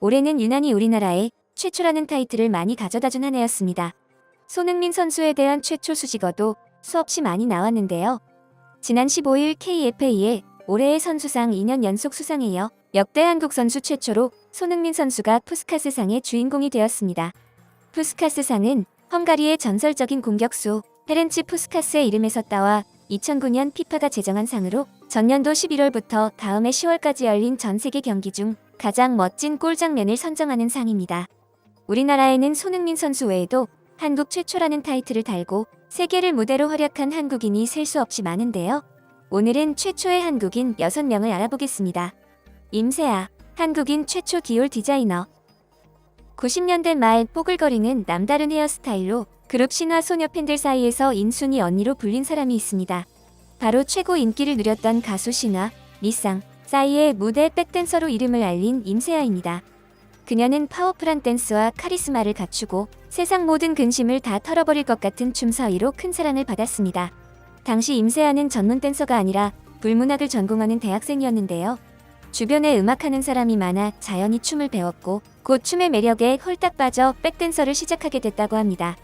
올해는 유난히 우리나라에 최초라는 타이틀을 많이 가져다준 한 해였습니다. 손흥민 선수에 대한 최초 수식어도 수없이 많이 나왔는데요. 지난 15일 KFA의 올해의 선수상 2년 연속 수상에 이어 역대 한국 선수 최초로 손흥민 선수가 푸스카스상의 주인공이 되었습니다. 푸스카스상은 헝가리의 전설적인 공격수 페렌치 푸스카스의 이름에서 따와 2009년 피파가 제정한 상으로 전년도 11월부터 다음해 10월까지 열린 전 세계 경기 중 가장 멋진 골 장면을 선정하는 상입니다. 우리나라에는 손흥민 선수 외에도 한국 최초라는 타이틀을 달고 세계를 무대로 활약한 한국인이 셀 수 없이 많은데요. 오늘은 최초의 한국인 6명을 알아보겠습니다. 임세아, 한국인 최초 디올 디자이너. 90년대 말 뽀글거리는 남다른 헤어스타일로 그룹 신화 소녀 팬들 사이에서 인순이 언니로 불린 사람이 있습니다. 바로 최고 인기를 누렸던 가수 신화, 리쌍, 싸이의 무대 백댄서로 이름을 알린 임세아입니다. 그녀는 파워풀한 댄스와 카리스마를 갖추고 세상 모든 근심을 다 털어버릴 것 같은 춤사위로 큰 사랑을 받았습니다. 당시 임세아는 전문 댄서가 아니라 불문학을 전공하는 대학생이었는데요. 주변에 음악하는 사람이 많아 자연히 춤을 배웠고 곧 춤의 매력에 홀딱 빠져 백댄서를 시작하게 됐다고 합니다.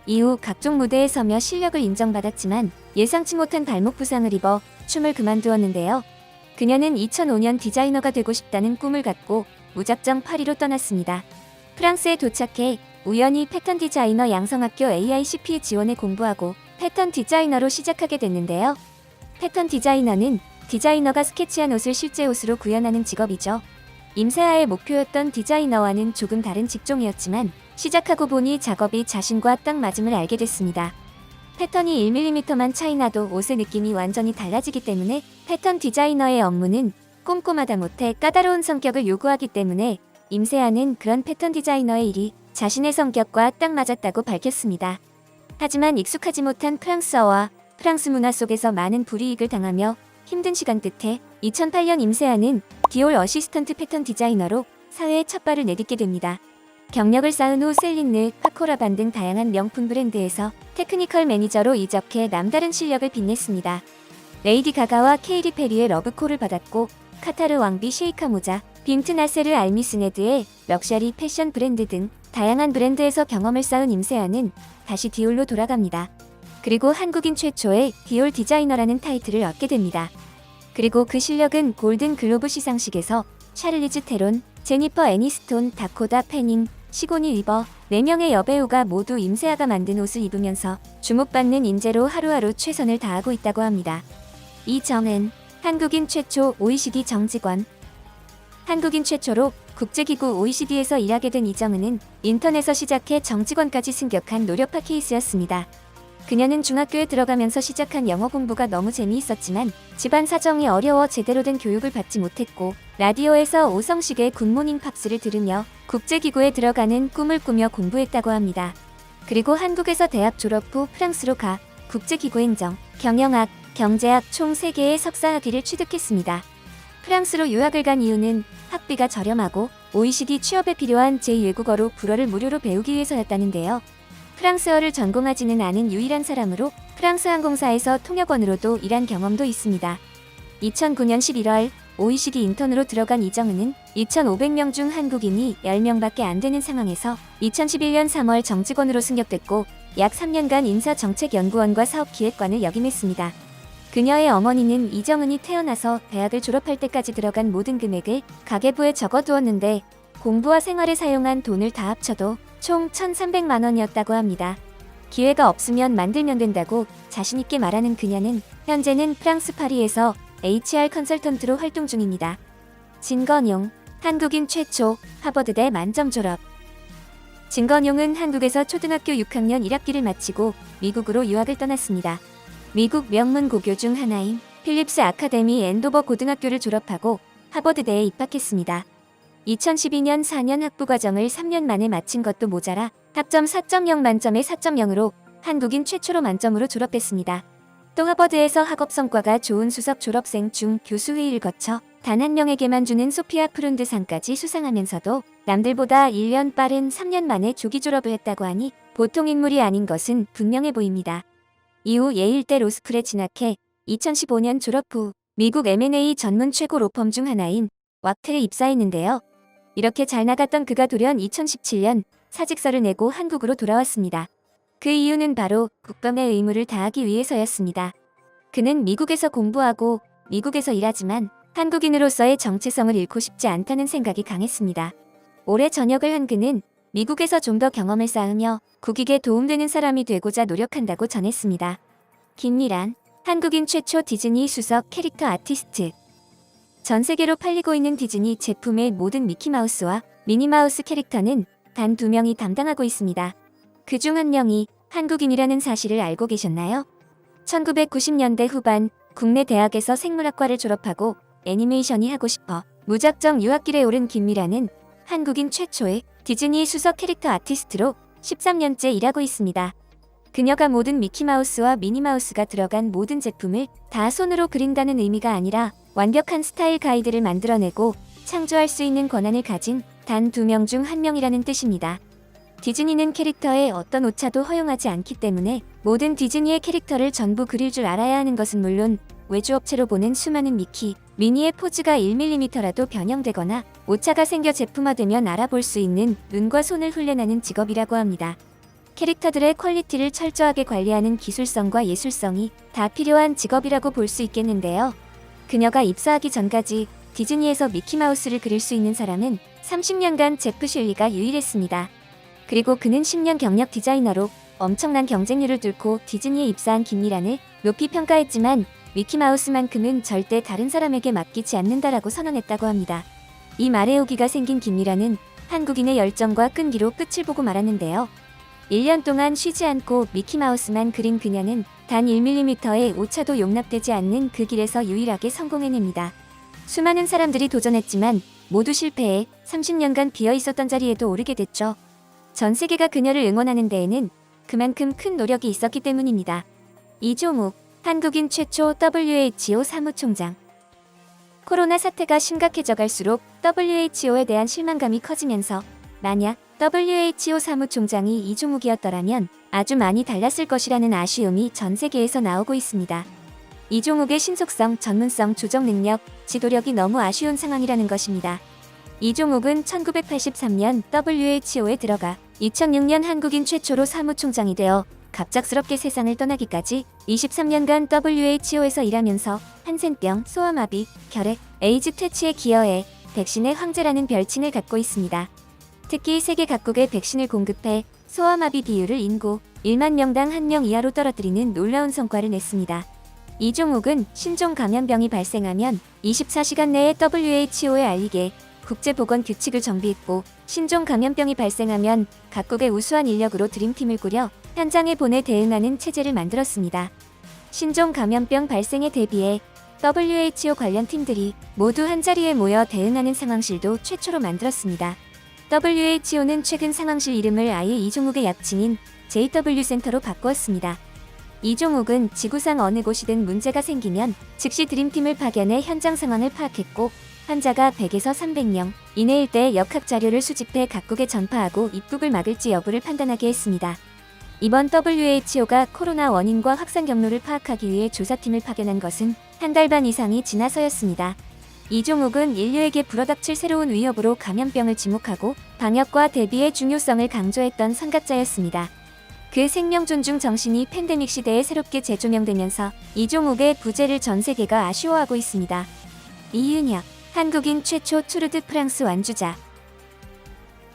이후 각종 무대에 서며 실력을 인정받았지만 예상치 못한 발목 부상을 입어 춤을 그만두었는데요. 그녀는 2005년 디자이너가 되고 싶다는 꿈을 갖고 무작정 파리로 떠났습니다. 프랑스에 도착해 우연히 패턴 디자이너 양성학교 AICP에 지원해 공부하고 패턴 디자이너로 시작하게 됐는데요. 패턴 디자이너는 디자이너가 스케치한 옷을 실제 옷으로 구현하는 직업이죠. 임세아의 목표였던 디자이너와는 조금 다른 직종이었지만 시작하고 보니 작업이 자신과 딱 맞음을 알게 됐습니다. 패턴이 1mm만 차이 나도 옷의 느낌이 완전히 달라지기 때문에 패턴 디자이너의 업무는 꼼꼼하다 못해 까다로운 성격을 요구하기 때문에 임세아는 그런 패턴 디자이너의 일이 자신의 성격과 딱 맞았다고 밝혔습니다. 하지만 익숙하지 못한 프랑스어와 프랑스 문화 속에서 많은 불이익을 당하며 힘든 시간 끝에 2008년 임세아는 디올 어시스턴트 패턴 디자이너로 사회에 첫 발을 내딛게 됩니다. 경력을 쌓은 후 셀린느, 파코라반 등 다양한 명품 브랜드에서 테크니컬 매니저로 이적해 남다른 실력을 빛냈습니다. 레이디 가가와 케이리 페리의 러브콜을 받았고 카타르 왕비 셰이카 모자, 빈트 나세르 알미스네드의 럭셔리 패션 브랜드 등 다양한 브랜드에서 경험을 쌓은 임세아는 다시 디올로 돌아갑니다. 그리고 한국인 최초의 디올 디자이너라는 타이틀을 얻게 됩니다. 그리고 그 실력은 골든 글로브 시상식에서 샤를리즈 테론, 제니퍼 애니스톤, 다코다 패닝, 시고니 위버 4명의 여배우가 모두 임세아가 만든 옷을 입으면서 주목받는 인재로 하루하루 최선을 다하고 있다고 합니다. 이정은, 한국인 최초 OECD 정직원. 한국인 최초로 국제기구 OECD에서 일하게 된 이정은은 인턴에서 시작해 정직원까지 승격한 노력파 케이스였습니다. 그녀는 중학교에 들어가면서 시작한 영어 공부가 너무 재미있었지만 집안 사정이 어려워 제대로 된 교육을 받지 못했고 라디오에서 오성식의 굿모닝 팝스를 들으며 국제기구에 들어가는 꿈을 꾸며 공부했다고 합니다. 그리고 한국에서 대학 졸업 후 프랑스로 가 국제기구 행정, 경영학, 경제학 총 3개의 석사 학위를 취득했습니다. 프랑스로 유학을 간 이유는 학비가 저렴하고 OECD 취업에 필요한 제2외국어로 불어를 무료로 배우기 위해서였다는데요. 프랑스어를 전공하지는 않은 유일한 사람으로 프랑스 항공사에서 통역원으로도 일한 경험도 있습니다. 2009년 11월 OECD 인턴으로 들어간 이정은은 2,500명 중 한국인이 10명밖에 안 되는 상황에서 2011년 3월 정직원으로 승격됐고 약 3년간 인사정책연구원과 사업기획관을 역임했습니다. 그녀의 어머니는 이정은이 태어나서 대학을 졸업할 때까지 들어간 모든 금액을 가계부에 적어두었는데 공부와 생활에 사용한 돈을 다 합쳐도 총 1,300만 원이었다고 합니다. 기회가 없으면 만들면 된다고 자신있게 말하는 그녀는 현재는 프랑스 파리에서 HR 컨설턴트로 활동 중입니다. 진건용, 한국인 최초 하버드대 만점 졸업. 진건용은 한국에서 초등학교 6학년 1학기를 마치고 미국으로 유학을 떠났습니다. 미국 명문 고교 중 하나인 필립스 아카데미 앤도버 고등학교를 졸업하고 하버드대에 입학했습니다. 2012년 4년 학부과정을 3년 만에 마친 것도 모자라 학점 4.0 만점에 4.0으로 한국인 최초로 만점으로 졸업했습니다. 또 하버드에서 학업 성과가 좋은 수석 졸업생 중 교수회의를 거쳐 단 한 명에게만 주는 소피아 프룬드상까지 수상하면서도 남들보다 1년 빠른 3년 만에 조기 졸업을 했다고 하니 보통 인물이 아닌 것은 분명해 보입니다. 이후 예일대 로스쿨에 진학해 2015년 졸업 후 미국 M&A 전문 최고 로펌 중 하나인 왁텔에 입사했는데요. 이렇게 잘 나갔던 그가 돌연 2017년 사직서를 내고 한국으로 돌아왔습니다. 그 이유는 바로 국방의 의무를 다하기 위해서였습니다. 그는 미국에서 공부하고 미국에서 일하지만 한국인으로서의 정체성을 잃고 싶지 않다는 생각이 강했습니다. 올해 전역을 한 그는 미국에서 좀 더 경험을 쌓으며 국익에 도움되는 사람이 되고자 노력한다고 전했습니다. 김미란, 한국인 최초 디즈니 수석 캐릭터 아티스트. 전 세계로 팔리고 있는 디즈니 제품의 모든 미키마우스와 미니마우스 캐릭터는 단 2명이 담당하고 있습니다. 그중 한 명이 한국인이라는 사실을 알고 계셨나요? 1990년대 후반 국내 대학에서 생물학과를 졸업하고 애니메이션이 하고 싶어 무작정 유학길에 오른 김미란은 한국인 최초의 디즈니 수석 캐릭터 아티스트로 13년째 일하고 있습니다. 그녀가 모든 미키마우스와 미니마우스가 들어간 모든 제품을 다 손으로 그린다는 의미가 아니라 완벽한 스타일 가이드를 만들어내고 창조할 수 있는 권한을 가진 단 2명 중 1명이라는 뜻입니다. 디즈니는 캐릭터의 어떤 오차도 허용하지 않기 때문에 모든 디즈니의 캐릭터를 전부 그릴 줄 알아야 하는 것은 물론 외주업체로 보는 수많은 미키, 미니의 포즈가 1mm라도 변형되거나 오차가 생겨 제품화되면 알아볼 수 있는 눈과 손을 훈련하는 직업이라고 합니다. 캐릭터들의 퀄리티를 철저하게 관리하는 기술성과 예술성이 다 필요한 직업이라고 볼 수 있겠는데요. 그녀가 입사하기 전까지 디즈니에서 미키마우스를 그릴 수 있는 사람은 30년간 제프 실리가 유일했습니다. 그리고 그는 10년 경력 디자이너로 엄청난 경쟁률을 뚫고 디즈니에 입사한 김미란을 높이 평가했지만 미키마우스만큼은 절대 다른 사람에게 맡기지 않는다라고 선언했다고 합니다. 이 말에 오기가 생긴 김미란은 한국인의 열정과 끈기로 끝을 보고 말았는데요. 1년 동안 쉬지 않고 미키마우스만 그린 그녀는 단 1mm의 오차도 용납되지 않는 그 길에서 유일하게 성공해냅니다. 수많은 사람들이 도전했지만 모두 실패해 30년간 비어있었던 자리에도 오르게 됐죠. 전 세계가 그녀를 응원하는 데에는 그만큼 큰 노력이 있었기 때문입니다. 이종욱, 한국인 최초 WHO 사무총장. 코로나 사태가 심각해져 갈수록 WHO에 대한 실망감이 커지면서 만약 WHO 사무총장이 이종욱이었더라면 아주 많이 달랐을 것이라는 아쉬움이 전 세계에서 나오고 있습니다. 이종욱의 신속성, 전문성, 조정 능력, 지도력이 너무 아쉬운 상황이라는 것입니다. 이종욱은 1983년 WHO에 들어가 2006년 한국인 최초로 사무총장이 되어 갑작스럽게 세상을 떠나기까지 23년간 WHO에서 일하면서 한센병, 소아마비, 결핵, 에이즈 퇴치에 기여해 백신의 황제라는 별칭을 갖고 있습니다. 특히 세계 각국에 백신을 공급해 소아마비 비율을 인구 1만 명당 1명 이하로 떨어뜨리는 놀라운 성과를 냈습니다. 이종욱은 신종 감염병이 발생하면 24시간 내에 WHO에 알리게 국제보건 규칙을 정비했고 신종 감염병이 발생하면 각국의 우수한 인력으로 드림팀을 꾸려 현장에 보내 대응하는 체제를 만들었습니다. 신종 감염병 발생에 대비해 WHO 관련 팀들이 모두 한자리에 모여 대응하는 상황실도 최초로 만들었습니다. WHO는 최근 상황실 이름을 아예 이종욱의 약칭인 JW 센터로 바꾸었습니다. 이종욱은 지구상 어느 곳이든 문제가 생기면 즉시 드림팀을 파견해 현장 상황을 파악했고 환자가 100에서 300명 이내일 때 역학 자료를 수집해 각국에 전파하고 입국을 막을지 여부를 판단하게 했습니다. 이번 WHO가 코로나 원인과 확산 경로를 파악하기 위해 조사팀을 파견한 것은 한 달 반 이상이 지나서였습니다. 이종욱은 인류에게 불어닥칠 새로운 위협으로 감염병을 지목하고 방역과 대비의 중요성을 강조했던 선각자였습니다. 그 생명 존중 정신이 팬데믹 시대에 새롭게 재조명되면서 이종욱의 부재를 전 세계가 아쉬워하고 있습니다. 이윤혁, 한국인 최초 투르드 프랑스 완주자.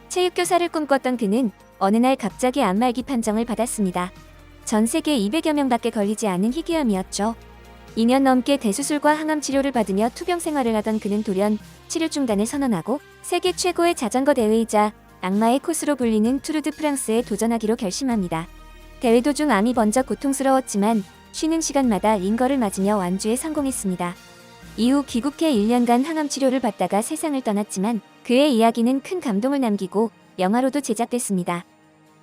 체육교사를 꿈꿨던 그는 어느 날 갑자기 안말기 판정을 받았습니다. 전 세계 200여 명밖에 걸리지 않은 희귀암이었죠. 2년 넘게 대수술과 항암 치료를 받으며 투병 생활을 하던 그는 돌연 치료 중단을 선언하고 세계 최고의 자전거 대회이자 악마의 코스로 불리는 투르드 프랑스에 도전하기로 결심합니다. 대회 도중 암이 번져 고통스러웠지만 쉬는 시간마다 링거를 맞으며 완주에 성공했습니다. 이후 귀국해 1년간 항암 치료를 받다가 세상을 떠났지만 그의 이야기는 큰 감동을 남기고 영화로도 제작됐습니다.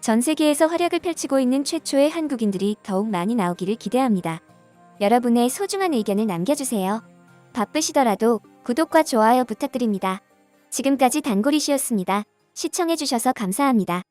전 세계에서 활약을 펼치고 있는 최초의 한국인들이 더욱 많이 나오기를 기대합니다. 여러분의 소중한 의견을 남겨주세요. 바쁘시더라도 구독과 좋아요 부탁드립니다. 지금까지 단골이시였습니다. 시청해주셔서 감사합니다.